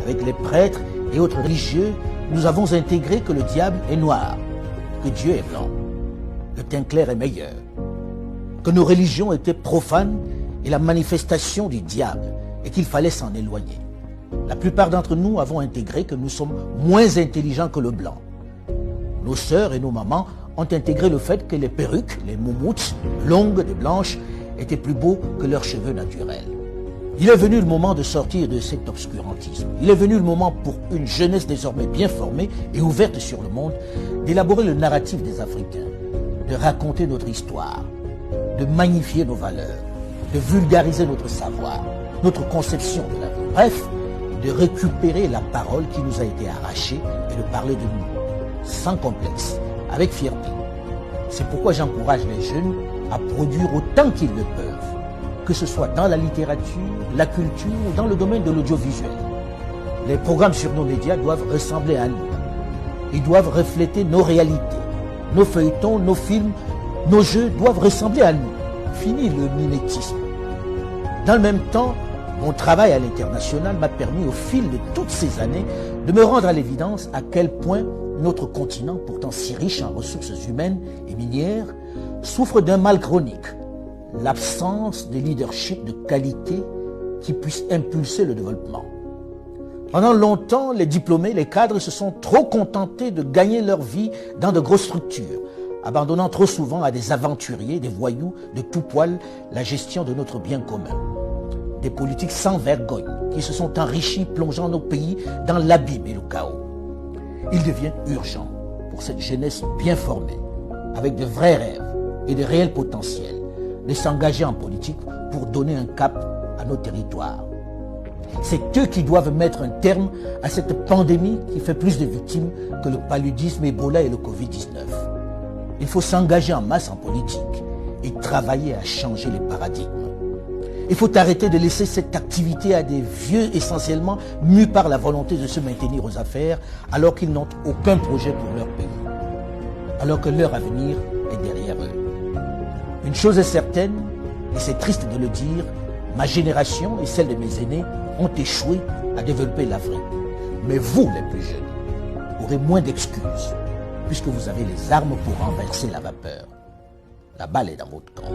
avec les prêtres et autres religieux, nous avons intégré que le diable est noir, que Dieu est blanc, le teint clair est meilleur, que nos religions étaient profanes et la manifestation du diable et qu'il fallait s'en éloigner. La plupart d'entre nous avons intégré que nous sommes moins intelligents que le blanc. Nos sœurs et nos mamans ont intégré le fait que les perruques, les moumoutes, longues et blanches, étaient plus beaux que leurs cheveux naturels. Il est venu le moment de sortir de cet obscurantisme. Il est venu le moment pour une jeunesse désormais bien formée et ouverte sur le monde, d'élaborer le narratif des Africains, de raconter notre histoire, de magnifier nos valeurs, de vulgariser notre savoir, notre conception de la vie. Bref, de récupérer la parole qui nous a été arrachée et de parler de nous, sans complexe, avec fierté. C'est pourquoi j'encourage les jeunes à produire autant qu'ils le peuvent, que ce soit dans la littérature, la culture ou dans le domaine de l'audiovisuel. Les programmes sur nos médias doivent ressembler à nous. Ils doivent refléter nos réalités. Nos feuilletons, nos films, nos jeux doivent ressembler à nous. Fini le mimétisme. Dans le même temps, mon travail à l'international m'a permis au fil de toutes ces années de me rendre à l'évidence à quel point notre continent, pourtant si riche en ressources humaines et minières, souffre d'un mal chronique, l'absence de leadership de qualité qui puisse impulser le développement. Pendant longtemps, les diplômés, les cadres se sont trop contentés de gagner leur vie dans de grosses structures, abandonnant trop souvent à des aventuriers, des voyous de tout poil la gestion de notre bien commun. Des politiques sans vergogne qui se sont enrichis, plongeant nos pays dans l'abîme et le chaos. Il devient urgent pour cette jeunesse bien formée, avec de vrais rêves et de réels potentiels, de s'engager en politique pour donner un cap à nos territoires. C'est eux qui doivent mettre un terme à cette pandémie qui fait plus de victimes que le paludisme, Ebola et le Covid-19. Il faut s'engager en masse en politique et travailler à changer les paradigmes. Il faut arrêter de laisser cette activité à des vieux essentiellement mus par la volonté de se maintenir aux affaires alors qu'ils n'ont aucun projet pour leur pays, alors que leur avenir est derrière eux. Une chose est certaine, et c'est triste de le dire, ma génération et celle de mes aînés ont échoué à développer l'Afrique. Mais vous, les plus jeunes, aurez moins d'excuses puisque vous avez les armes pour renverser la vapeur. La balle est dans votre camp.